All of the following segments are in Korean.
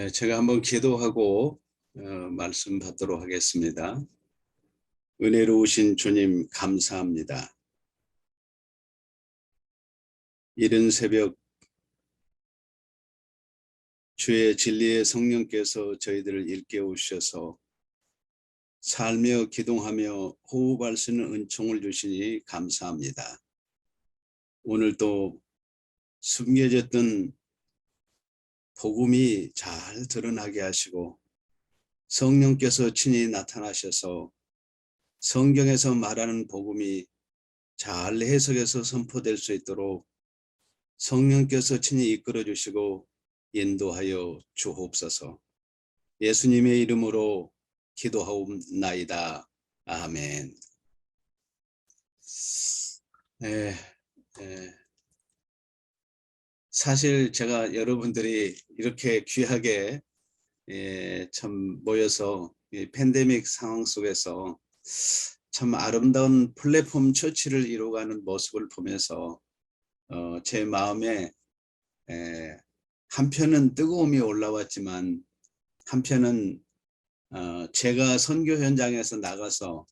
제가 한번 기도하고 말씀 받도록 하겠습니다. 은혜로우신 주님 감사합니다. 이른 새벽 주의 진리의 성령께서 저희들을 일깨우셔서 살며 기도하며 호흡할 수 있는 은총을 주시니 감사합니다. 오늘도 숨겨졌던 복음이 잘 드러나게 하시고 성령께서 친히 나타나셔서 성경에서 말하는 복음이 잘 해석해서 선포될 수 있도록 성령께서 친히 이끌어 주시고 인도하여 주옵소서. 예수님의 이름으로 기도하옵나이다. 아멘. 사실 제가 여러분들이 이렇게 귀하게 참 모여서 이 팬데믹 상황 속에서 참 아름다운 플랫폼 처치를 이루어가는 모습을 보면서 제 마음에 한편은 뜨거움이 올라왔지만 한편은 제가 선교 현장에서 나가서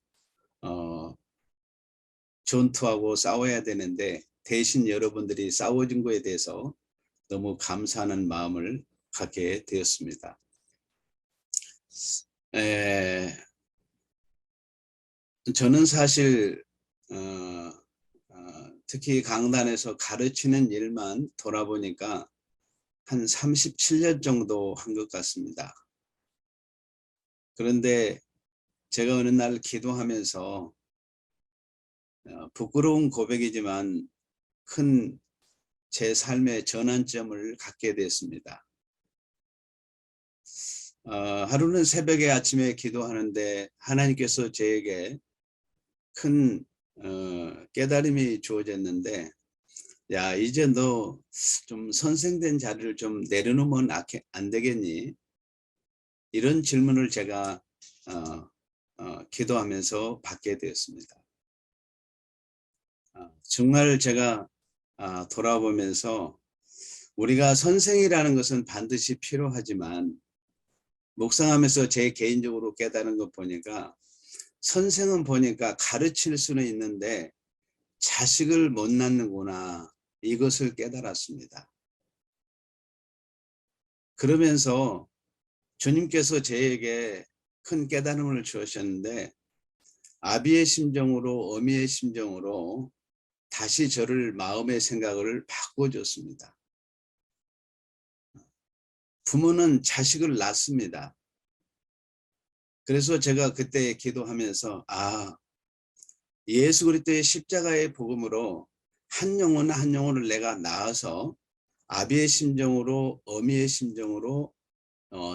전투하고 싸워야 되는데 대신 여러분들이 싸워준 거에 대해서 너무 감사하는 마음을 갖게 되었습니다. 저는 사실 특히 강단에서 가르치는 일만 돌아보니까 한 37년 정도 한 것 같습니다. 그런데 제가 어느 날 기도하면서 부끄러운 고백이지만 큰 제 삶의 전환점을 갖게 됐습니다. 하루는 새벽에 아침에 기도하는데 하나님께서 저에게 큰 깨달음이 주어졌는데, 야, 이제 너 좀 선생된 자리를 좀 내려놓으면 안 되겠니? 이런 질문을 제가 기도하면서 받게 되었습니다. 정말 제가 돌아보면서 우리가 선생이라는 것은 반드시 필요하지만 묵상하면서 제 개인적으로 깨달은 것 보니까 선생은 보니까 가르칠 수는 있는데 자식을 못 낳는구나, 이것을 깨달았습니다. 그러면서 주님께서 저에게 큰 깨달음을 주셨는데 아비의 심정으로 어미의 심정으로 다시 저를 마음의 생각을 바꿔줬습니다. 부모는 자식을 낳습니다. 그래서 제가 그때 기도하면서 예수 그리스도의 십자가의 복음으로 한 영혼 한 영혼을 내가 낳아서 아비의 심정으로 어미의 심정으로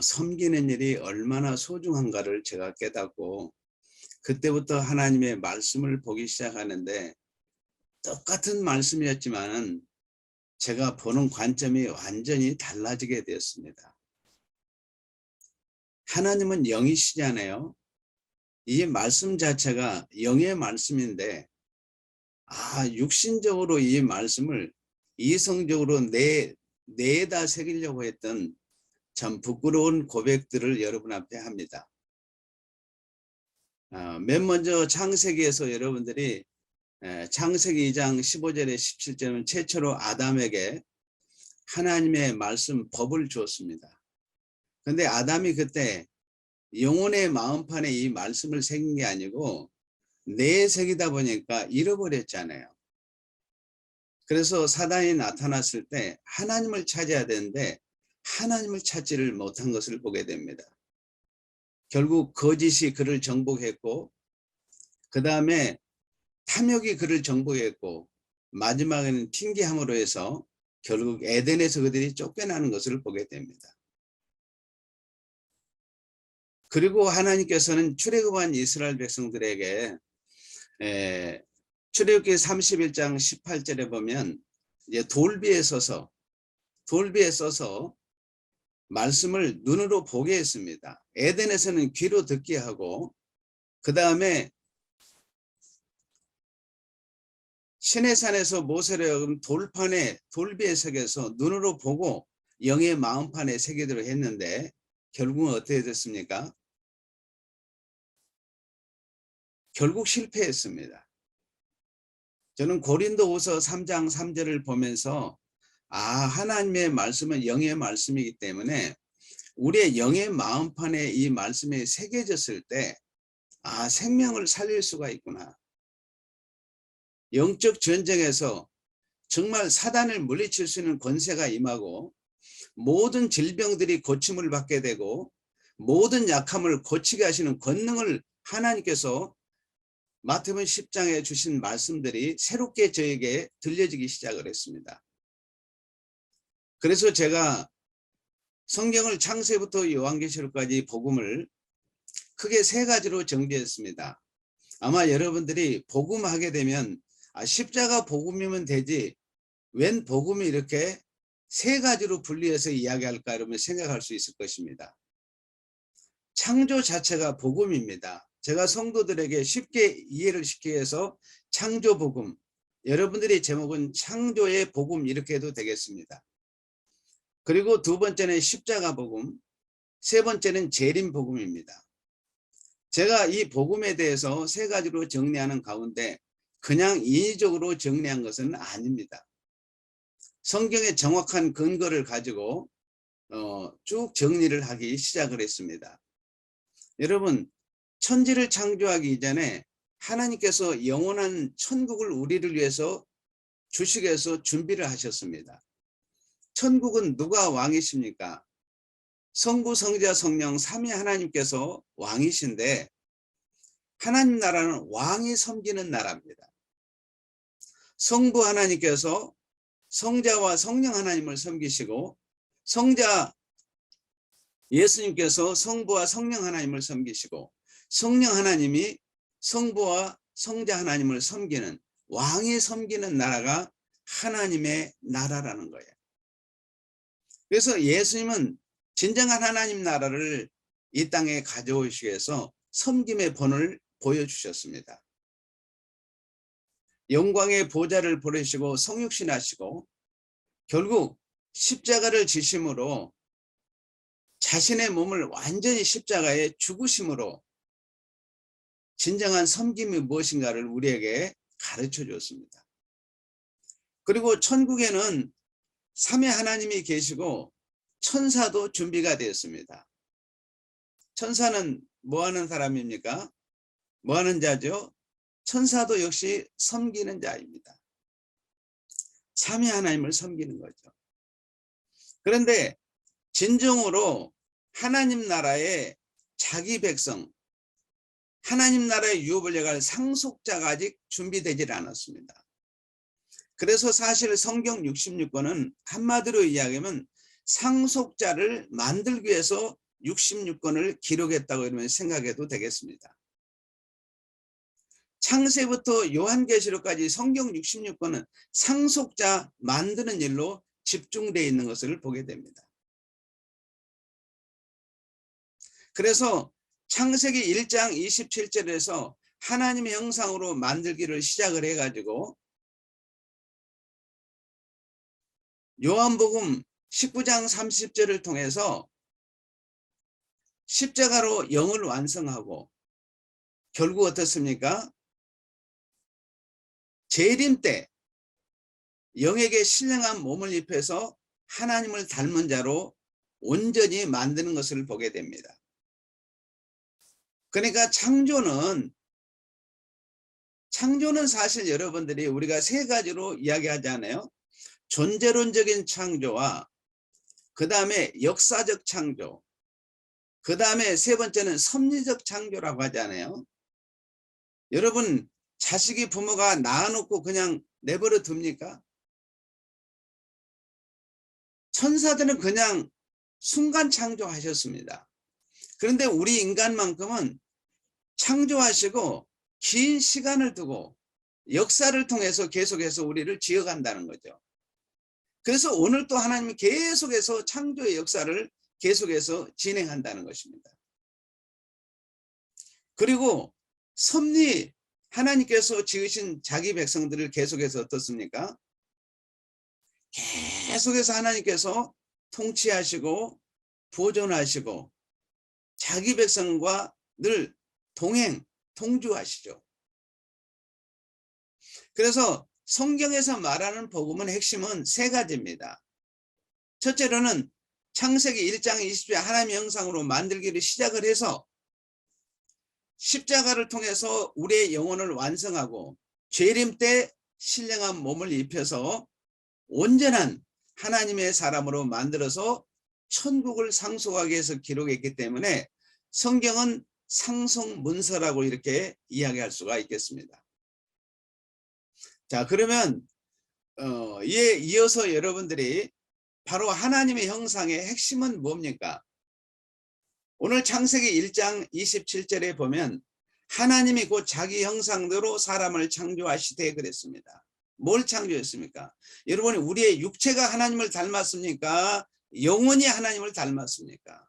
섬기는 일이 얼마나 소중한가를 제가 깨닫고 그때부터 하나님의 말씀을 보기 시작하는데 똑같은 말씀이었지만 제가 보는 관점이 완전히 달라지게 되었습니다. 하나님은 영이시잖아요. 이 말씀 자체가 영의 말씀인데 육신적으로 이 말씀을 이성적으로 내에다 새기려고 했던 참 부끄러운 고백들을 여러분 앞에 합니다. 맨 먼저 창세기에서 여러분들이 창세기 2장 15절에 17절은 최초로 아담에게 하나님의 말씀 법을 주었습니다. 그런데 아담이 그때 영혼의 마음판에 이 말씀을 새긴 게 아니고 내 새기다 보니까 잃어버렸잖아요. 그래서 사단이 나타났을 때 하나님을 찾아야 되는데 하나님을 찾지를 못한 것을 보게 됩니다. 결국 거짓이 그를 정복했고 그 다음에 탐욕이 그를 정복했고 마지막에는 핑계함으로 해서 결국 에덴에서 그들이 쫓겨나는 것을 보게 됩니다. 그리고 하나님께서는 출애굽한 이스라엘 백성들에게 출애굽기 31장 18절에 보면 이제 돌비에 써서 말씀을 눈으로 보게 했습니다. 에덴에서는 귀로 듣게 하고 그 다음에 시내산에서 모세를 돌판에 돌비에 새겨서 눈으로 보고 영의 마음판에 새기도록 했는데 결국은 어떻게 됐습니까? 결국 실패했습니다. 저는 고린도후서 3장 3절을 보면서 하나님의 말씀은 영의 말씀이기 때문에 우리의 영의 마음판에 이 말씀이 새겨졌을 때 생명을 살릴 수가 있구나. 영적 전쟁에서 정말 사단을 물리칠 수 있는 권세가 임하고 모든 질병들이 고침을 받게 되고 모든 약함을 고치게 하시는 권능을 하나님께서 마태복음 10장에 주신 말씀들이 새롭게 저에게 들려지기 시작을 했습니다. 그래서 제가 성경을 창세부터 요한계시록까지 복음을 크게 세 가지로 정리했습니다. 아마 여러분들이 복음하게 되면 십자가 복음이면 되지 웬 복음이 이렇게 세 가지로 분리해서 이야기할까 이러면 생각할 수 있을 것입니다. 창조 자체가 복음입니다. 제가 성도들에게 쉽게 이해를 시키기 위해서 창조 복음, 여러분들이 제목은 창조의 복음 이렇게 해도 되겠습니다. 그리고 두 번째는 십자가 복음, 세 번째는 재림 복음입니다. 제가 이 복음에 대해서 세 가지로 정리하는 가운데 그냥 인위적으로 정리한 것은 아닙니다. 성경의 정확한 근거를 가지고 쭉 정리를 하기 시작을 했습니다. 여러분, 천지를 창조하기 이전에 하나님께서 영원한 천국을 우리를 위해서 주시기 위해서 준비를 하셨습니다. 천국은 누가 왕이십니까? 성부, 성자, 성령 삼위 하나님께서 왕이신데 하나님 나라는 왕이 섬기는 나라입니다. 성부 하나님께서 성자와 성령 하나님을 섬기시고 성자 예수님께서 성부와 성령 하나님을 섬기시고 성령 하나님이 성부와 성자 하나님을 섬기는 왕이 섬기는 나라가 하나님의 나라라는 거예요. 그래서 예수님은 진정한 하나님 나라를 이 땅에 가져오시기 위해서 섬김의 본을 보여주셨습니다. 영광의 보좌를 버리시고 성육신하시고 결국 십자가를 지심으로 자신의 몸을 완전히 십자가에 죽으심으로 진정한 섬김이 무엇인가를 우리에게 가르쳐 줬습니다. 그리고 천국에는 삼위 하나님이 계시고 천사도 준비가 되었습니다. 천사는 뭐 하는 사람입니까? 뭐 하는 자죠? 천사도 역시 섬기는 자입니다. 삼위 하나님을 섬기는 거죠. 그런데 진정으로 하나님 나라의 자기 백성, 하나님 나라의 유업을 이어갈 상속자가 아직 준비되질 않았습니다. 그래서 사실 성경 66권은 한마디로 이야기하면 상속자를 만들기 위해서 66권을 기록했다고 이러면 생각해도 되겠습니다. 창세부터 요한계시록까지 성경 66권은 상속자 만드는 일로 집중되어 있는 것을 보게 됩니다. 그래서 창세기 1장 27절에서 하나님의 형상으로 만들기를 시작을 해가지고 요한복음 19장 30절을 통해서 십자가로 영을 완성하고 결국 어떻습니까? 재림 때 영에게 신령한 몸을 입혀서 하나님을 닮은 자로 온전히 만드는 것을 보게 됩니다. 그러니까 창조는 사실 여러분들이 우리가 세 가지로 이야기하잖아요. 존재론적인 창조와 그 다음에 역사적 창조, 그 다음에 세 번째는 섭리적 창조라고 하잖아요. 여러분 자식이 부모가 낳아놓고 그냥 내버려 둡니까? 천사들은 그냥 순간 창조하셨습니다. 그런데 우리 인간만큼은 창조하시고 긴 시간을 두고 역사를 통해서 계속해서 우리를 지어간다는 거죠. 그래서 오늘 또 하나님이 계속해서 창조의 역사를 계속해서 진행한다는 것입니다. 그리고 섭리, 하나님께서 지으신 자기 백성들을 계속해서 어떻습니까? 계속해서 하나님께서 통치하시고 보존하시고 자기 백성과 늘 동주하시죠. 그래서 성경에서 말하는 복음은 핵심은 세 가지입니다. 첫째로는 창세기 1장 20절 하나님의 형상으로 만들기를 시작을 해서 십자가를 통해서 우리의 영혼을 완성하고 재림 때 신령한 몸을 입혀서 온전한 하나님의 사람으로 만들어서 천국을 상속하기 위해서 기록했기 때문에 성경은 상속문서라고 이렇게 이야기할 수가 있겠습니다. 자, 그러면 이에 이어서 여러분들이 바로 하나님의 형상의 핵심은 뭡니까? 오늘 창세기 1장 27절에 보면 하나님이 곧 자기 형상대로 사람을 창조하시되 그랬습니다. 뭘 창조했습니까? 여러분이 우리의 육체가 하나님을 닮았습니까? 영혼이 하나님을 닮았습니까?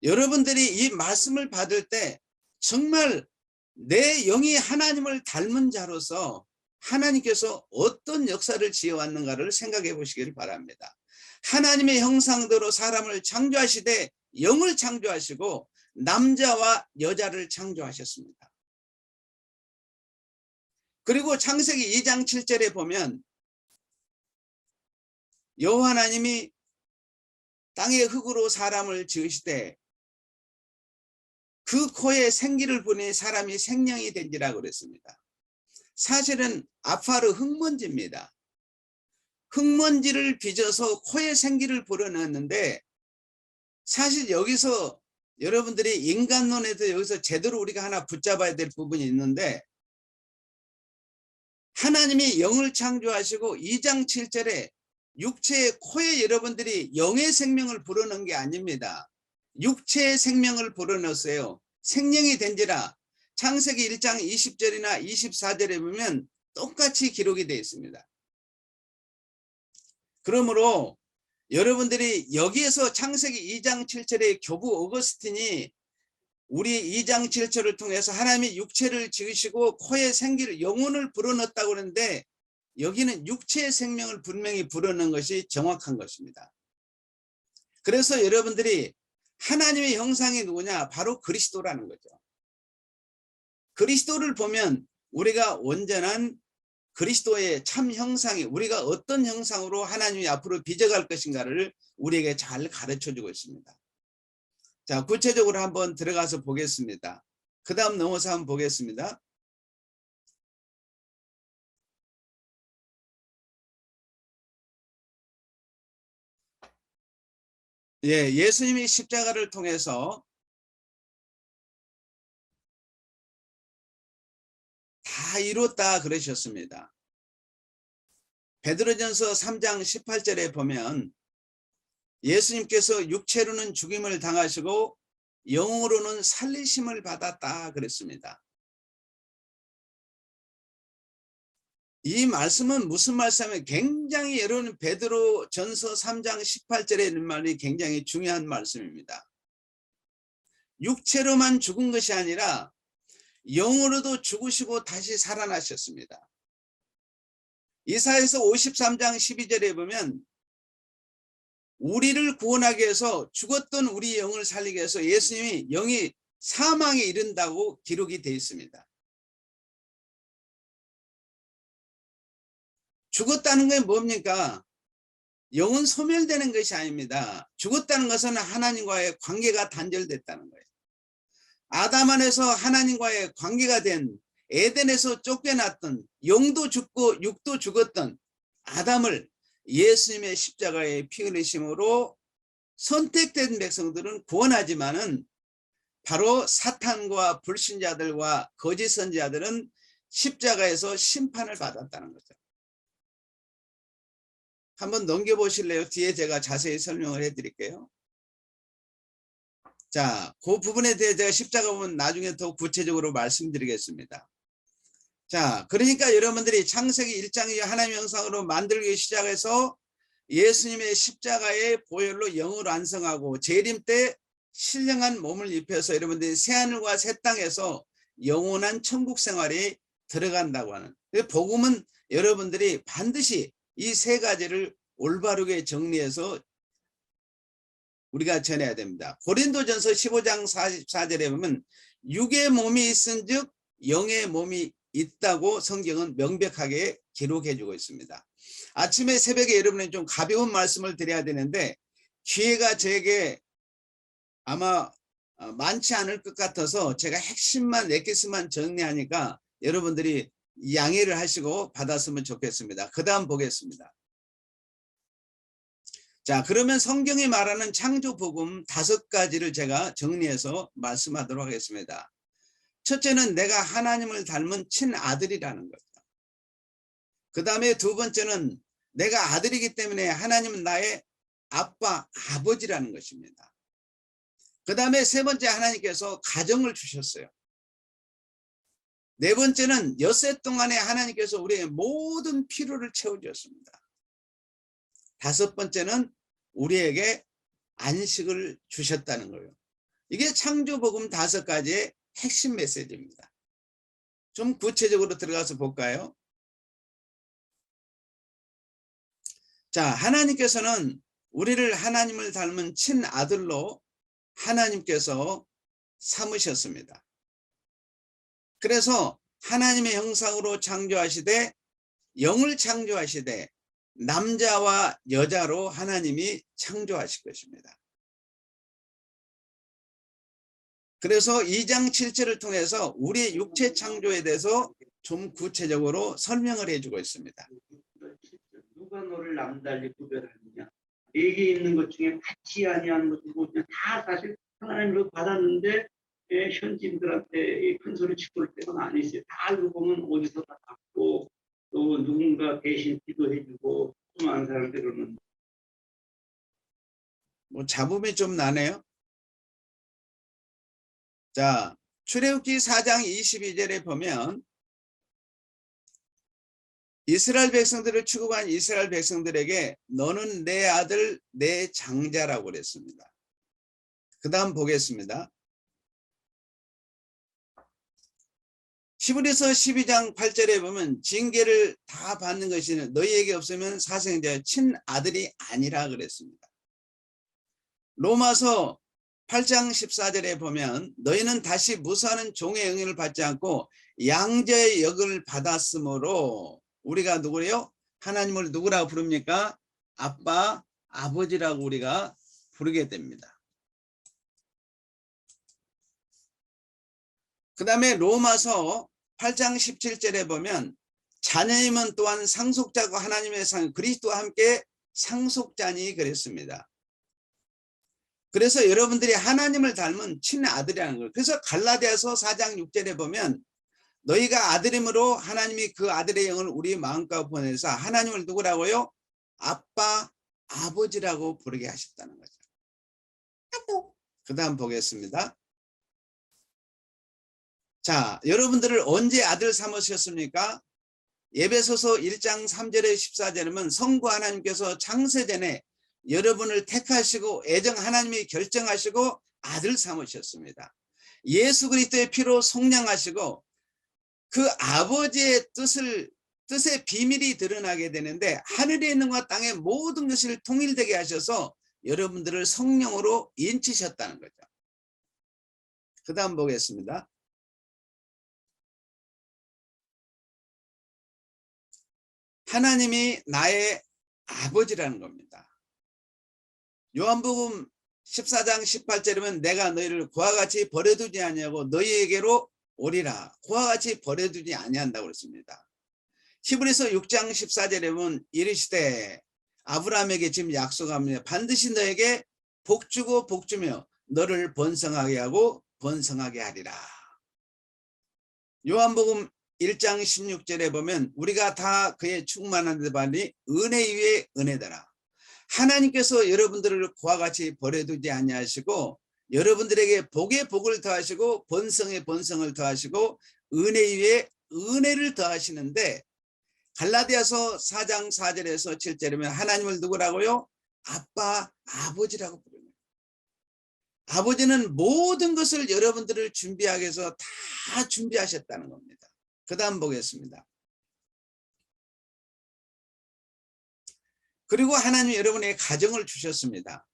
여러분들이 이 말씀을 받을 때 정말 내 영이 하나님을 닮은 자로서 하나님께서 어떤 역사를 지어왔는가를 생각해 보시기를 바랍니다. 하나님의 형상대로 사람을 창조하시되 영을 창조하시고 남자와 여자를 창조하셨습니다. 그리고 창세기 2장 7절에 보면 여호와 하나님이 땅의 흙으로 사람을 지으시되 그 코에 생기를 보내 사람이 생명이 된지라 그랬습니다. 사실은 아파르 흙먼지입니다. 흙먼지를 빚어서 코에 생기를 불어넣었는데 사실 여기서 여러분들이 인간론에도 여기서 제대로 우리가 하나 붙잡아야 될 부분이 있는데 하나님이 영을 창조하시고 2장 7절에 육체의 코에 여러분들이 영의 생명을 불어넣은 게 아닙니다. 육체의 생명을 불어넣었어요. 생명이 된지라 창세기 1장 20절이나 24절에 보면 똑같이 기록이 되어 있습니다. 그러므로 여러분들이 여기에서 창세기 2장 7절의 교부 어거스틴이 우리 2장 7절을 통해서 하나님이 육체를 지으시고 코에 생기를 영혼을 불어넣었다고 하는데 여기는 육체의 생명을 분명히 불어넣은 것이 정확한 것입니다. 그래서 여러분들이 하나님의 형상이 누구냐? 바로 그리스도라는 거죠. 그리스도를 보면 우리가 온전한 그리스도의 참 형상이 우리가 어떤 형상으로 하나님이 앞으로 빚어갈 것인가를 우리에게 잘 가르쳐주고 있습니다. 자, 구체적으로 한번 들어가서 보겠습니다. 그 다음 넘어서 한번 보겠습니다. 예, 예수님이 십자가를 통해서 다 이뤘다 그러셨습니다. 베드로전서 3장 18절에 보면 예수님께서 육체로는 죽임을 당하시고 영으로는 살리심을 받았다 그랬습니다. 이 말씀은 무슨 말씀이냐면 굉장히 여러분 베드로전서 3장 18절에 있는 말이 굉장히 중요한 말씀입니다. 육체로만 죽은 것이 아니라 영으로도 죽으시고 다시 살아나셨습니다. 이사야서 53장 12절에 보면 우리를 구원하기 위해서 죽었던 우리 영을 살리기 위해서 예수님이 영이 사망에 이른다고 기록이 되어 있습니다. 죽었다는 건 뭡니까? 영은 소멸되는 것이 아닙니다. 죽었다는 것은 하나님과의 관계가 단절됐다는 거예요. 아담 안에서 하나님과의 관계가 된 에덴에서 쫓겨났던 영도 죽고 육도 죽었던 아담을 예수님의 십자가의 피 흘리심으로 선택된 백성들은 구원하지만은 바로 사탄과 불신자들과 거짓 선지자들은 십자가에서 심판을 받았다는 거죠. 한번 넘겨보실래요? 뒤에 제가 자세히 설명을 해드릴게요. 자, 그 부분에 대해 제가 십자가 부분 나중에 더 구체적으로 말씀드리겠습니다. 자, 그러니까 여러분들이 창세기 1장 하나님의 형상으로 만들기 시작해서 예수님의 십자가의 보혈로 영을 완성하고 재림 때 신령한 몸을 입혀서 여러분들이 새하늘과 새 땅에서 영원한 천국 생활이 들어간다고 하는 복음은 여러분들이 반드시 이 세 가지를 올바르게 정리해서 우리가 전해야 됩니다. 고린도전서 15장 44절에 보면 육의 몸이 있은즉 영의 몸이 있다고 성경은 명백하게 기록해 주고 있습니다. 아침에 새벽에 여러분이 좀 가벼운 말씀을 드려야 되는데 기회가 제게 아마 많지 않을 것 같아서 제가 핵심만 넷개수만 정리하니까 여러분들이 양해를 하시고 받았으면 좋겠습니다. 그 다음 보겠습니다. 자, 그러면 성경이 말하는 창조복음 5가지를 제가 정리해서 말씀하도록 하겠습니다. 첫째는 내가 하나님을 닮은 친아들이라는 거죠. 그 다음에 두 번째는 내가 아들이기 때문에 하나님은 나의 아빠, 아버지라는 것입니다. 그 다음에 세 번째, 하나님께서 가정을 주셨어요. 네 번째는 엿새 동안에 하나님께서 우리의 모든 필요를 채워주셨습니다. 다섯 번째는 우리에게 안식을 주셨다는 거예요. 이게 창조복음 5가지의 핵심 메시지입니다. 좀 구체적으로 들어가서 볼까요? 자, 하나님께서는 우리를 하나님을 닮은 친아들로 하나님께서 삼으셨습니다. 그래서 하나님의 형상으로 창조하시되 영을 창조하시되 남자와 여자로 하나님이 창조하실 것입니다. 그래서 2장 7절을 통해서 우리의 육체 창조에 대해서 좀 구체적으로 설명을 해주고 있습니다. 누가 너를 남달리 구별하느냐? 내게 있는 것 중에 같이 아니하는 것을 보면 다 사실 하나님으로 받았는데 현지인들한테 큰 소리 치고 올 때는 아니었어요. 다 알고 보면 어디서 다 받고 또 누군가 대신 기도해주고 수많은 사람들은 뭐 잡음이 좀 나네요. 자, 출애굽기 4장 22절에 보면 이스라엘 백성들을 취급한 이스라엘 백성들에게 너는 내 아들 내 장자라고 그랬습니다. 그 다음 보겠습니다. 히브리서 12장 8절에 보면 징계를 다 받는 것이 너희에게 없으면 사생자의 친아들이 아니라 그랬습니다. 로마서 8장 14절에 보면 너희는 다시 무수하는 종의 영향을 받지 않고 양자의 역을 받았으므로 우리가 누구래요? 하나님을 누구라고 부릅니까? 아빠, 아버지라고 우리가 부르게 됩니다. 그 다음에 로마서 8장 17절에 보면 자녀임은 또한 상속자고 하나님의 그리스도와 함께 상속자니 그랬습니다. 그래서 여러분들이 하나님을 닮은 친아들이라는 거예요. 그래서 갈라디아서 4장 6절에 보면 너희가 아들임으로 하나님이 그 아들의 영을 우리 마음가운데 보내서 하나님을 누구라고요? 아빠, 아버지라고 부르게 하셨다는 거죠. 그 다음 보겠습니다. 자, 여러분들을 언제 아들 삼으셨습니까? 에베소서 1장 3절에 14절이면 성부 하나님께서 창세전에 여러분을 택하시고 애정 하나님이 결정하시고 아들 삼으셨습니다. 예수 그리스도의 피로 속량하시고 그 아버지의 뜻의 비밀이 드러나게 되는데 하늘에 있는 것과 땅의 모든 것을 통일되게 하셔서 여러분들을 성령으로 인치셨다는 거죠. 그 다음 보겠습니다. 하나님이 나의 아버지라는 겁니다. 요한복음 14장 18절이면 내가 너희를 그와 같이 버려두지 아니하고 너희에게로 오리라. 그와 같이 버려두지 아니한다고 그랬습니다. 히브리서 6장 14절에 보면 이르시되 아브라함에게 지금 약속합니다. 반드시 너에게 복주고 복주며 너를 번성하게 하고 번성하게 하리라. 요한복음 1장 16절에 보면 우리가 다 그의 충만한 데 반이 은혜 위에 은혜더라. 하나님께서 여러분들을 그와 같이 버려두지 아니하시고 여러분들에게 복에 복을 더하시고 번성에 번성을 더하시고 은혜 위에 은혜를 더하시는데 갈라디아서 4장 4절에서 7절이면 하나님을 누구라고요? 아빠, 아버지라고 부릅니다. 아버지는 모든 것을 여러분들을 준비하기 위해서 다 준비하셨다는 겁니다. 그 다음 보겠습니다. 그리고 하나님 여러분에게 가정을 주셨습니다.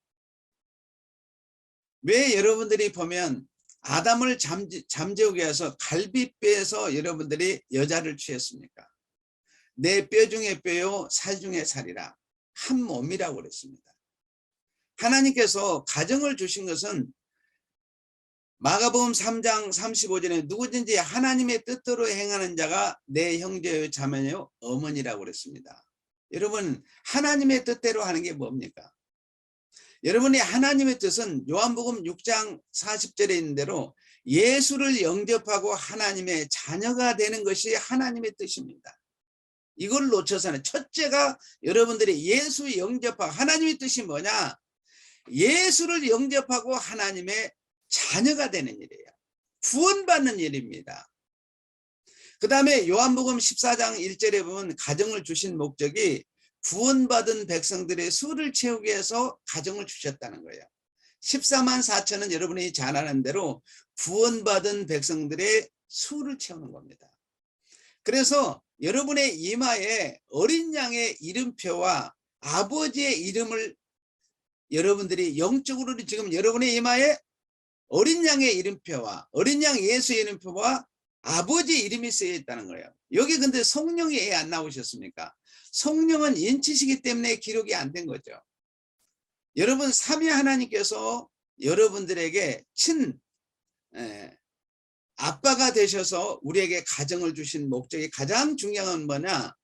왜 여러분들이 보면 아담을 잠재우기 위해서 갈비뼈에서 여러분들이 여자를 취했습니까? 내 뼈 중에 뼈요 살 중에 살이라 한 몸이라고 그랬습니다. 하나님께서 가정을 주신 것은 마가복음 3장 35절에 누구든지 하나님의 뜻대로 행하는 자가 내 형제요 자매요 어머니라고 그랬습니다. 여러분 하나님의 뜻대로 하는 게 뭡니까? 여러분이 하나님의 뜻은 요한복음 6장 40절에 있는 대로 예수를 영접하고 하나님의 자녀가 되는 것이 하나님의 뜻입니다. 이걸 놓쳐서는 첫째가 여러분들이 예수 영접하고 하나님의 뜻이 뭐냐? 예수를 영접하고 하나님의 자녀가 되는 일이에요. 구원받는 일입니다. 그 다음에 요한복음 14장 1절에 보면 가정을 주신 목적이 구원받은 백성들의 수를 채우기 위해서 가정을 주셨다는 거예요. 14만 4천은 여러분이 잘 아는 대로 구원받은 백성들의 수를 채우는 겁니다. 그래서 여러분의 이마에 어린 양의 이름표와 아버지의 이름을 여러분들이 영적으로 지금 여러분의 이마에 어린 양의 이름표와 어린 양 예수의 이름표와 아버지 이름이 쓰여 있다는 거예요. 여기 근데 성령이 왜 안 나오셨습니까? 성령은 인치시기 때문에 기록이 안 된 거죠. 여러분 삼위 하나님께서 여러분들에게 아빠가 되셔서 우리에게 가정을 주신 목적이 가장 중요한 건 뭐냐?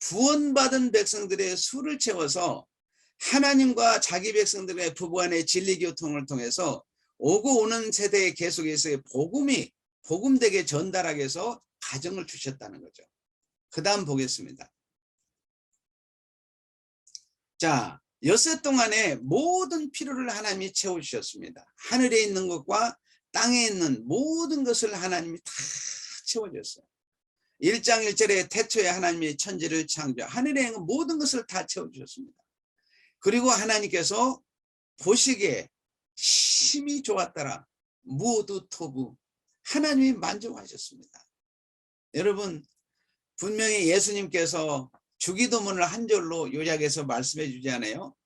구원받은 백성들의 수를 채워서 하나님과 자기 백성들의 부부간의 진리교통을 통해서 오고 오는 세대에 계속해서 복음되게 전달하기 위해서 가정을 주셨다는 거죠. 그 다음 보겠습니다. 자, 엿새 동안에 모든 필요를 하나님이 채워주셨습니다. 하늘에 있는 것과 땅에 있는 모든 것을 하나님이 다 채워줬어요. 1장 1절에 태초에 하나님이 천지를 창조, 하늘에 있는 모든 것을 다 채워주셨습니다. 그리고 하나님께서 보시기에 심히 좋았더라. 모두 토부. 하나님이 만족하셨습니다. 여러분 분명히 예수님께서 주기도문을 한 절로 요약해서 말씀해 주지 않아요?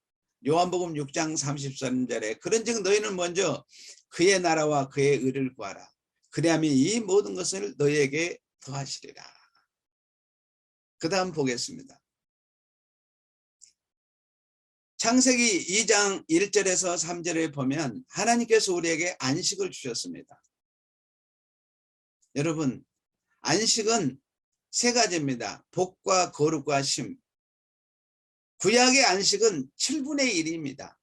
요한복음 6장 33절에 그런즉 너희는 먼저 그의 나라와 그의 의를 구하라. 그리하면 이 모든 것을 너희에게 더하시리라. 그 다음 보겠습니다. 창세기 2장 1절에서 3절에 보면 하나님께서 우리에게 안식을 주셨습니다. 여러분 안식은 세 가지입니다. 복과 거룩과 심. 구약의 안식은 7분의 1입니다.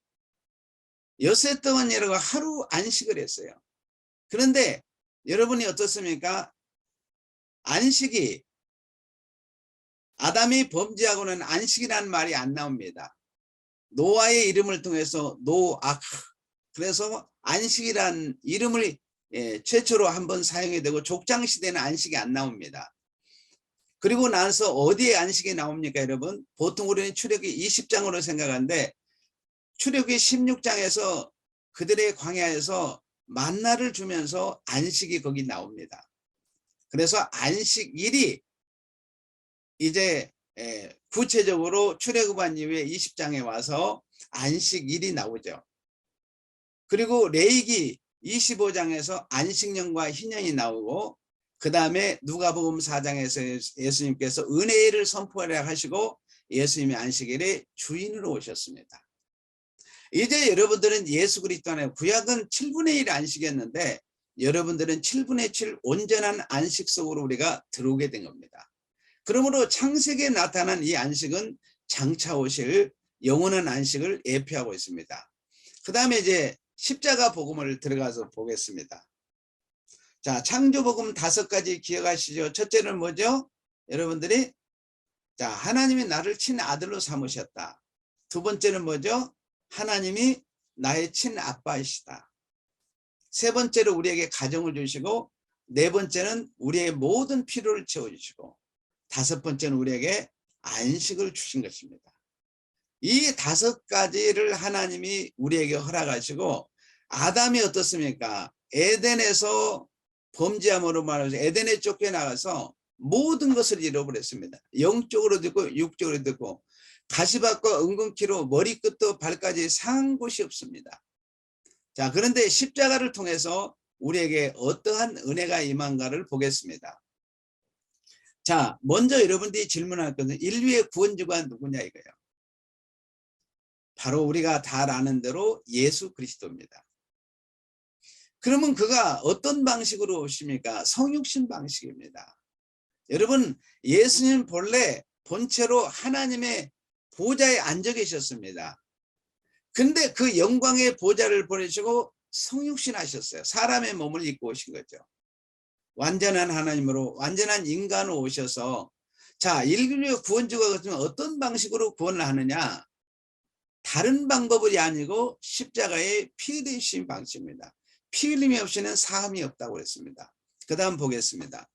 엿새 동안 여러분 하루 안식을 했어요. 그런데 여러분이 어떻습니까? 안식이 아담이 범죄하고는 안식이라는 말이 안 나옵니다. 노아의 이름을 통해서 노악, 그래서 안식이란 이름을 최초로 한번 사용이 되고 족장시대는 안식이 안 나옵니다. 그리고 나서 어디에 안식이 나옵니까 여러분? 보통 우리는 출애굽기 20장으로 생각하는데 출애굽기 16장에서 그들의 광야에서 만나를 주면서 안식이 거기 나옵니다. 그래서 안식일이 이제 구체적으로 출애굽한 이후에 20장에 와서 안식일이 나오죠. 그리고 레위기 25장에서 안식년과 희년이 나오고 그 다음에 누가복음 4장에서 예수님께서 은혜를 선포하려 하시고 예수님의 안식일에 주인으로 오셨습니다. 이제 여러분들은 예수 그리스도 안에 구약은 7분의 1 안식이었는데 여러분들은 7분의 7 온전한 안식 속으로 우리가 들어오게 된 겁니다. 그러므로 창세기에 나타난 이 안식은 장차 오실 영원한 안식을 예표하고 있습니다. 그 다음에 이제 십자가 복음을 들어가서 보겠습니다. 자, 창조복음 5가지 기억하시죠? 첫째는 뭐죠? 여러분들이 자 하나님이 나를 친아들로 삼으셨다. 두 번째는 뭐죠? 하나님이 나의 친아빠이시다. 세 번째로 우리에게 가정을 주시고 네 번째는 우리의 모든 필요를 채워주시고 다섯 번째는 우리에게 안식을 주신 것입니다. 이 5가지를 하나님이 우리에게 허락하시고 아담이 어떻습니까? 에덴에서 범죄함으로 말해서 에덴에 쫓겨나가서 모든 것을 잃어버렸습니다. 영적으로 듣고 육적으로 듣고 가시밭과 은근키로 머리끝도 발까지 상한 곳이 없습니다. 자, 그런데 십자가를 통해서 우리에게 어떠한 은혜가 임한가를 보겠습니다. 자, 먼저 여러분들이 질문할 것은 인류의 구원주가 누구냐 이거예요. 바로 우리가 다 아는 대로 예수 그리스도입니다. 그러면 그가 어떤 방식으로 오십니까? 성육신 방식입니다. 여러분, 예수님 본래 본체로 하나님의 보좌에 앉아 계셨습니다. 근데 그 영광의 보좌를 보내시고 성육신 하셨어요. 사람의 몸을 입고 오신 거죠. 완전한 하나님으로 완전한 인간으로 오셔서, 자, 인류의 구원주가 그렇다면 어떤 방식으로 구원을 하느냐? 다른 방법이 아니고 십자가의 피 흘리신 방식입니다. 피 흘림이 없이는 사함이 없다고 했습니다. 그 다음 보겠습니다.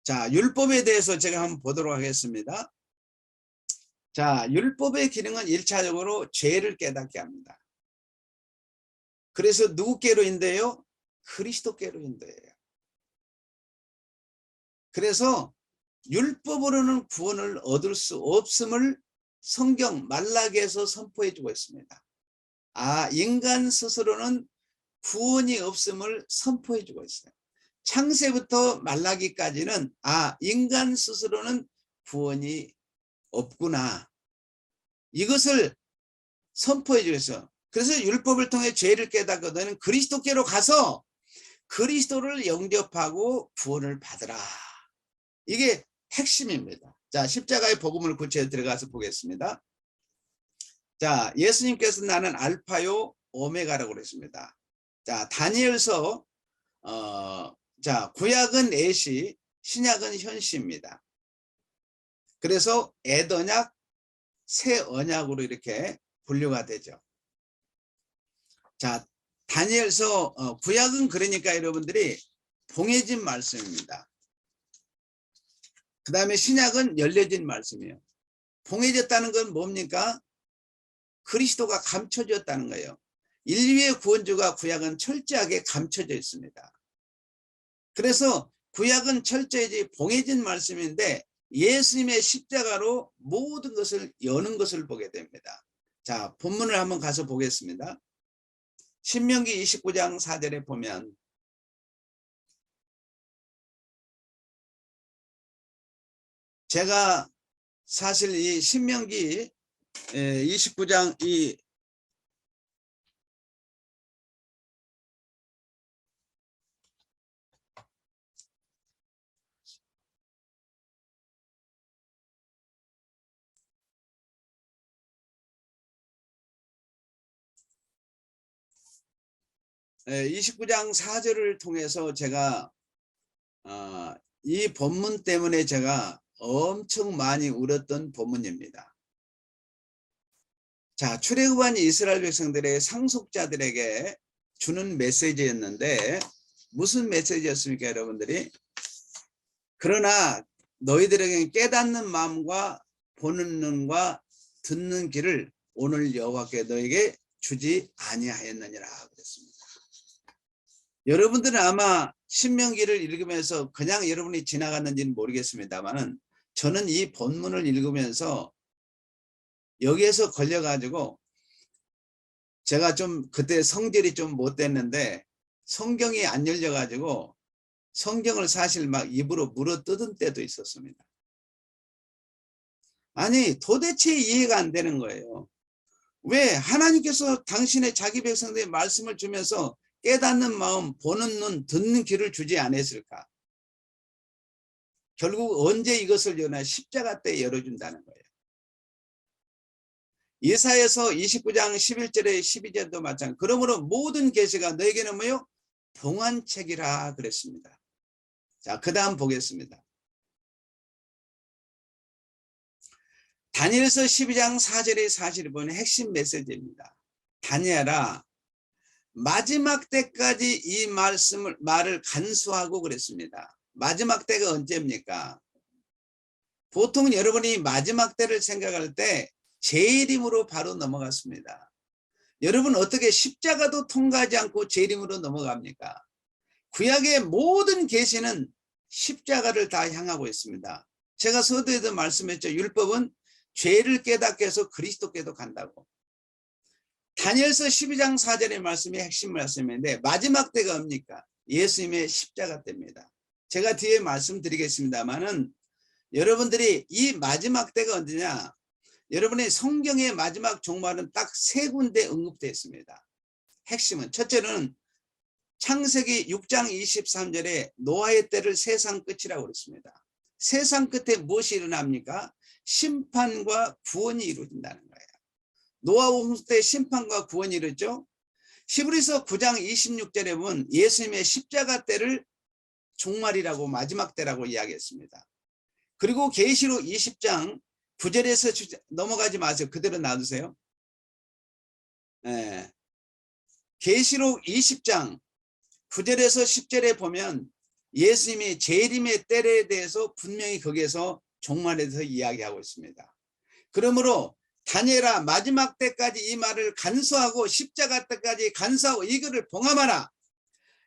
자, 율법에 대해서 제가 한번 보도록 하겠습니다. 자, 율법의 기능은 1차적으로 죄를 깨닫게 합니다. 그래서 누구께로 인도해요? 그리스도께로 인도해요. 그래서 율법으로는 구원을 얻을 수 없음을 성경 말라기에서 선포해 주고 있습니다. 아, 인간 스스로는 구원이 없음을 선포해 주고 있어요. 창세부터 말라기까지는 아, 인간 스스로는 구원이 없구나. 이것을 선포해 주고 있어요. 그래서 율법을 통해 죄를 깨닫고 너는 그리스도께로 가서 그리스도를 영접하고 구원을 받으라. 이게 핵심입니다. 자, 십자가의 복음을 구체에 들어가서 보겠습니다. 자, 예수님께서 나는 알파요 오메가라고 그랬습니다. 자, 다니엘서 자, 구약은 애시, 신약은 현시입니다. 그래서 애언약, 새 언약으로 이렇게 분류가 되죠. 자, 다니엘서 구약은 그러니까 여러분들이 봉해진 말씀입니다. 그 다음에 신약은 열려진 말씀이에요. 봉해졌다는 건 뭡니까? 그리스도가 감춰졌다는 거예요. 인류의 구원주가 구약은 철저하게 감춰져 있습니다. 그래서 구약은 철저히 봉해진 말씀인데 예수님의 십자가로 모든 것을 여는 것을 보게 됩니다. 자, 본문을 한번 가서 보겠습니다. 신명기 29장 4절에 보면 제가 사실 이 신명기 29장 이 예, 29장 4절을 통해서 제가 이 본문 때문에 제가 엄청 많이 울었던 본문입니다. 자, 출애굽한 이스라엘 백성들의 상속자들에게 주는 메시지였는데 무슨 메시지였습니까, 여러분들이? 그러나 너희들에게 깨닫는 마음과 보는 눈과 듣는 귀를 오늘 여호와께 너에게 주지 아니하였느니라 그랬습니다. 여러분들은 아마 신명기를 읽으면서 그냥 여러분이 지나갔는지는 모르겠습니다만 저는 이 본문을 읽으면서 여기에서 걸려가지고 제가 좀 그때 성질이 좀 못됐는데 성경이 안 열려가지고 성경을 사실 막 입으로 물어뜯은 때도 있었습니다. 아니 도대체 이해가 안 되는 거예요. 왜 하나님께서 당신의 자기 백성들의 말씀을 주면서 깨닫는 마음, 보는 눈, 듣는 귀를 주지 않았을까? 결국 언제 이것을 여나 십자가 때 열어준다는 거예요. 예사야서 29장 11절에 12절도 마찬가지. 그러므로 모든 계시가 너에게는 뭐요? 봉안책이라 그랬습니다. 자, 그 다음 보겠습니다. 다니엘서 12장 4절에 40을 보는 핵심 메시지입니다. 다니엘아, 마지막 때까지 이 말을 간수하고 그랬습니다. 마지막 때가 언제입니까? 보통 여러분이 마지막 때를 생각할 때 재림으로 바로 넘어갔습니다. 여러분 어떻게 십자가도 통과하지 않고 재림으로 넘어갑니까? 구약의 모든 계시는 십자가를 다 향하고 있습니다. 제가 서두에도 말씀했죠. 율법은 죄를 깨닫게 해서 그리스도께도 간다고. 다니엘서 12장 4절의 말씀이 핵심 말씀인데 마지막 때가 뭡니까? 예수님의 십자가 때입니다. 제가 뒤에 말씀드리겠습니다만은 여러분들이 이 마지막 때가 언제냐? 여러분의 성경의 마지막 종말은 딱 세 군데 언급되어 있습니다. 핵심은 첫째는 창세기 6장 23절에 노아의 때를 세상 끝이라고 그랬습니다. 세상 끝에 무엇이 일어납니까? 심판과 구원이 이루어진다는 거예요. 노아 홍수 때 심판과 구원이 이루어졌죠. 히브리서 9장 26절에 보면 예수님의 십자가 때를 종말이라고 마지막 때라고 이야기했습니다. 그리고 계시록 20장 9절에서 넘어가지 마세요. 그대로 놔두세요. 네. 계시록 20장 9절에서 10절에 보면 예수님이 재림의 때에 대해서 분명히 거기에서 종말에 대해서 이야기하고 있습니다. 그러므로 다니엘아 마지막 때까지 이 말을 간수하고 십자가 때까지 간수하고 이거를 봉함하라.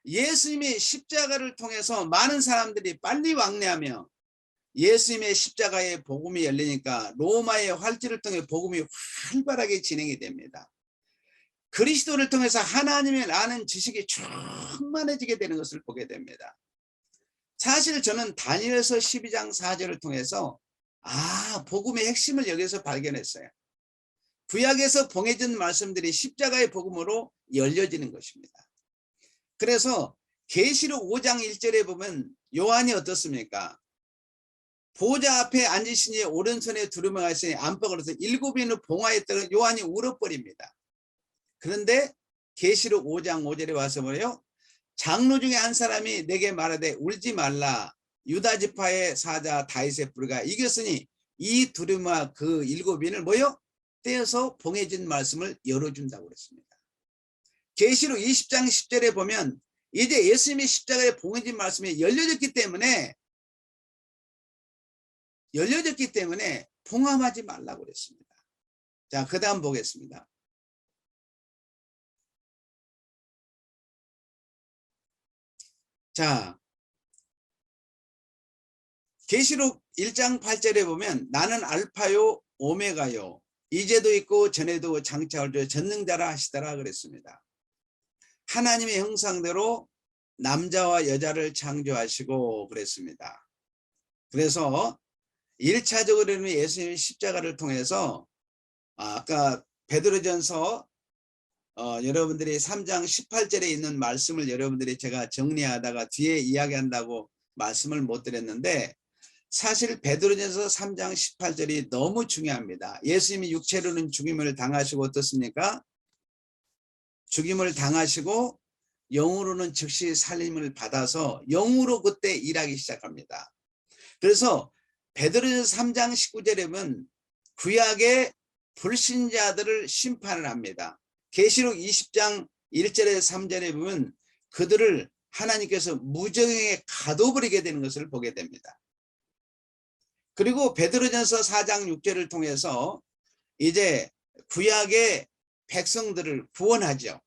예수님이 십자가를 통해서 많은 사람들이 빨리 왕래하며 예수님의 십자가의 복음이 열리니까 로마의 활지를 통해 복음이 활발하게 진행이 됩니다. 그리스도를 통해서 하나님을 아는 지식이 충만해지게 되는 것을 보게 됩니다. 사실 저는 다니엘서 12장 4절을 통해서 복음의 핵심을 여기서 발견했어요. 구약에서 봉해진 말씀들이 십자가의 복음으로 열려지는 것입니다. 그래서 계시록 5장 1절에 보면 요한이 어떻습니까? 보좌 앞에 앉으신 이의 오른손에 두루마가 있으니 안팎으로서 7인의 봉화에 따라 요한이 울어버립니다. 그런데 계시록 5장 5절에 와서 뭐예요? 장로 중에 한 사람이 내게 말하되 울지 말라. 유다 지파의 사자 다윗의 뿌리가 이겼으니 이 두루마 그 7인을 뭐요? 떼어서 봉해진 말씀을 열어준다고 그랬습니다. 계시록 20장 10절에 보면 이제 예수님의 십자가에 봉해진 말씀이 열려졌기 때문에 봉함하지 말라고 그랬습니다. 자, 그 다음 보겠습니다. 자, 계시록 1장 8절에 보면 나는 알파요 오메가요 이제도 있고 전에도 장차올 전능자라 하시더라 그랬습니다. 하나님의 형상대로 남자와 여자를 창조하시고 그랬습니다. 그래서 1차적으로는 예수님의 십자가를 통해서 아까 베드로전서 여러분들이 3장 18절에 있는 말씀을 여러분들이 제가 정리하다가 뒤에 이야기한다고 말씀을 못 드렸는데 사실 베드로전서 3장 18절이 너무 중요합니다. 예수님이 육체로는 죽임을 당하시고 어떻습니까? 죽임을 당하시고 영으로는 즉시 살림을 받아서 영으로 그때 일하기 시작합니다. 그래서 베드로전서 3장 19절에 보면 구약의 불신자들을 심판을 합니다. 계시록 20장 1절에서 3절에 보면 그들을 하나님께서 무정에 가둬버리게 되는 것을 보게 됩니다. 그리고 베드로전서 4장 6절을 통해서 이제 구약의 백성들을 구원하죠.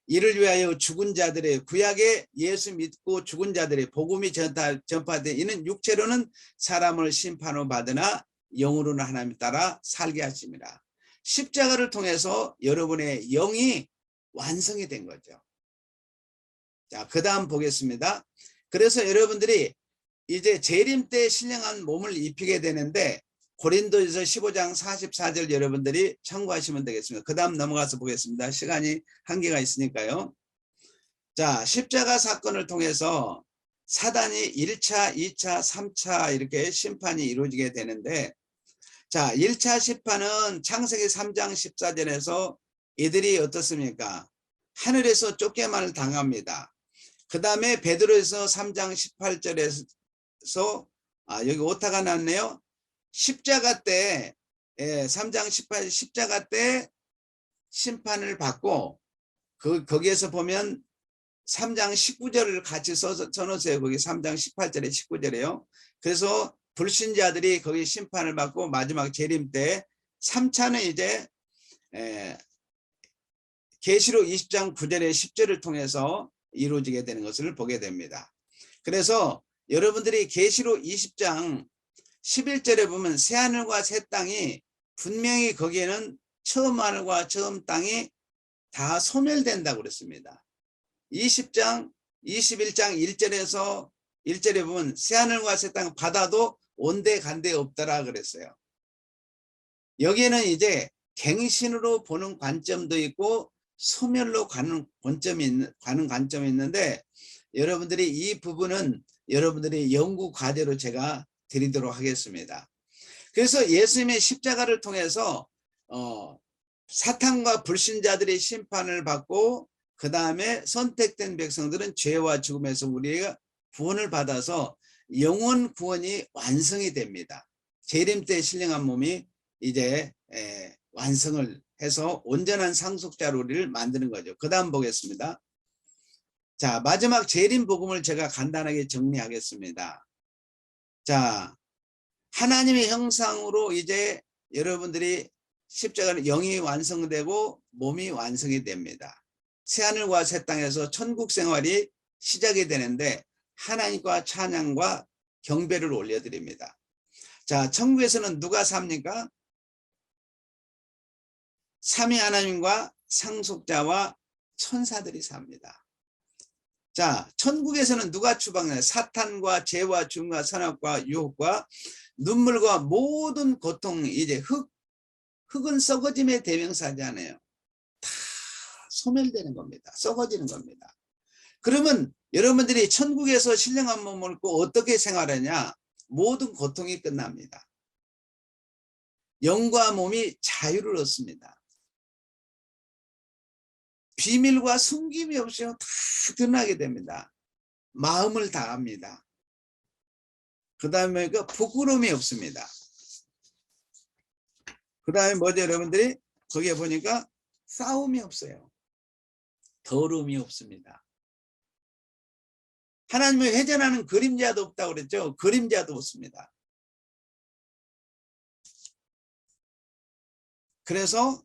이를 위하여 죽은 자들의 구약의 예수 믿고 죽은 자들의 복음이 전파되 이는 육체로는 사람을 심판을 받으나 영으로는 하나님 따라 살게 하십니다. 십자가를 통해서 여러분의 영이 완성이 된 거죠. 자, 그 다음 보겠습니다. 그래서 여러분들이 이제 재림 때 신령한 몸을 입히게 되는데 고린도전서 15장 44절 여러분들이 참고하시면 되겠습니다. 그 다음 넘어가서 보겠습니다. 시간이 한계가 있으니까요. 자, 십자가 사건을 통해서 사단이 1차, 2차, 3차 이렇게 심판이 이루어지게 되는데 자, 1차 심판은 창세기 3장 14절에서 이들이 어떻습니까? 하늘에서 쫓겨만을 당합니다. 그 다음에 베드로에서 3장 18절에서 여기 오타가 났네요. 십자가 때 3장 18 십자가 때 심판을 받고 거기에서 보면 3장 19절을 같이 써놓으세요. 거기 3장 18절에 19절에요. 그래서 불신자들이 거기 심판을 받고 마지막 재림 때 3차는 이제 계시록 20장 9절에 10절을 통해서 이루어지게 되는 것을 보게 됩니다. 그래서 여러분들이 계시록 20장 11절에 보면 새하늘과 새 땅이 분명히 거기에는 처음 하늘과 처음 땅이 다 소멸된다고 그랬습니다. 20장 21장 1절에서 1절에 보면 새하늘과 새 땅 바다도 온데 간데 없더라 그랬어요. 여기에는 이제 갱신으로 보는 관점도 있고 소멸로 가는 관점이 있는데 여러분들이 이 부분은 여러분들이 연구 과제로 제가 드리도록 하겠습니다. 그래서 예수님의 십자가를 통해서 사탄과 불신자들의 심판을 받고 그 다음에 선택된 백성들은 죄와 죽음에서 우리가 구원을 받아서 영원 구원이 완성이 됩니다. 재림 때 신령한 몸이 이제 완성을 해서 온전한 상속자로 우리를 만드는 거죠. 그 다음 보겠습니다. 자, 마지막 재림 복음을 제가 간단하게 정리하겠습니다. 자, 하나님의 형상으로 이제 여러분들이 십자가는 영이 완성되고 몸이 완성이 됩니다. 새하늘과 새 땅에서 천국 생활이 시작이 되는데 하나님과 찬양과 경배를 올려드립니다. 자, 천국에서는 누가 삽니까? 삼위 하나님과 상속자와 천사들이 삽니다. 자, 천국에서는 누가 추방해요? 사탄과 죄와 죽음과 선악과 유혹과 눈물과 모든 고통, 이제 흙은 썩어짐의 대명사잖아요. 다 소멸되는 겁니다. 썩어지는 겁니다. 그러면 여러분들이 천국에서 신령한 몸을 입고 어떻게 생활하냐? 모든 고통이 끝납니다. 영과 몸이 자유를 얻습니다. 비밀과 숨김이 없이요 다 드러나게 됩니다. 마음을 다합니다. 그 다음에 부끄러움이 없습니다. 그 다음에 뭐죠 여러분들이? 거기에 보니까 싸움이 없어요. 더러움이 없습니다. 하나님을 회전하는 그림자도 없다고 그랬죠. 그림자도 없습니다. 그래서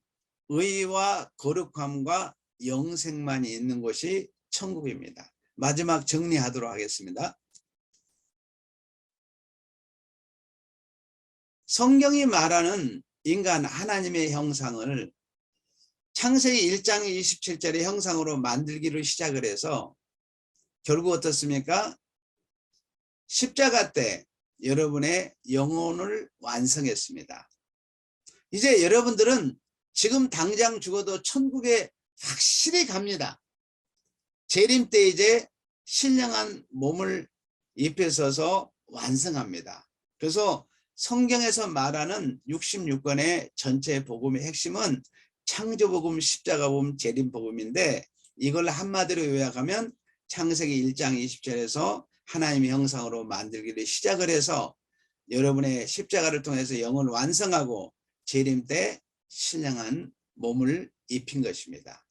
의와 거룩함과 영생만이 있는 곳이 천국입니다. 마지막 정리하도록 하겠습니다. 성경이 말하는 인간 하나님의 형상을 창세기 1장 27절의 형상으로 만들기로 시작을 해서 결국 어떻습니까? 십자가 때 여러분의 영혼을 완성했습니다. 이제 여러분들은 지금 당장 죽어도 천국에 확실히 갑니다. 재림 때 이제 신령한 몸을 입혀서서 완성합니다. 그래서 성경에서 말하는 66권의 전체 복음의 핵심은 창조복음, 십자가복음, 재림복음인데 이걸 한마디로 요약하면 창세기 1장 20절에서 하나님의 형상으로 만들기를 시작을 해서 여러분의 십자가를 통해서 영혼을 완성하고 재림 때 신령한 몸을 입힌 것입니다.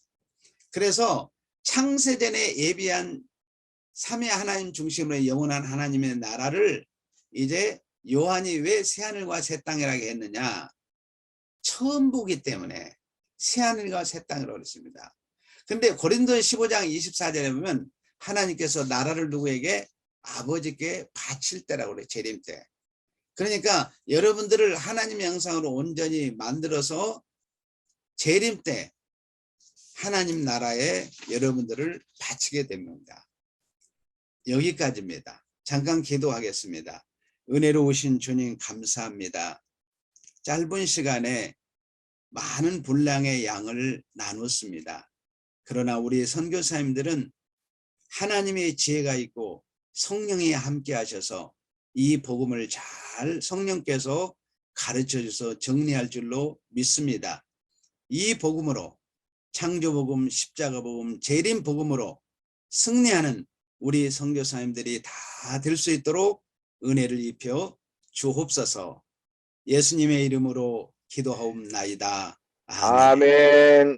그래서 창세전에 예비한 삼위 하나님 중심으로 영원한 하나님의 나라를 이제 요한이 왜 새하늘과 새 땅이라고 했느냐? 처음 보기 때문에 새하늘과 새 땅이라고 했습니다. 근데 고린도서 15장 24절에 보면 하나님께서 나라를 누구에게? 아버지께 바칠 때라고 그래요. 재림 때. 그러니까 여러분들을 하나님의 형상으로 온전히 만들어서 재림 때 하나님 나라에 여러분들을 바치게 됩니다. 여기까지입니다. 잠깐 기도하겠습니다. 은혜로우신 주님 감사합니다. 짧은 시간에 많은 분량의 양을 나눴습니다. 그러나 우리 선교사님들은 하나님의 지혜가 있고 성령이 함께 하셔서 이 복음을 잘 성령께서 가르쳐 주셔서 정리할 줄로 믿습니다. 이 복음으로 창조복음, 십자가복음, 재림복음으로 승리하는 우리 선교사님들이 다 될 수 있도록 은혜를 입혀 주옵소서. 예수님의 이름으로 기도하옵나이다. 아멘. 아멘.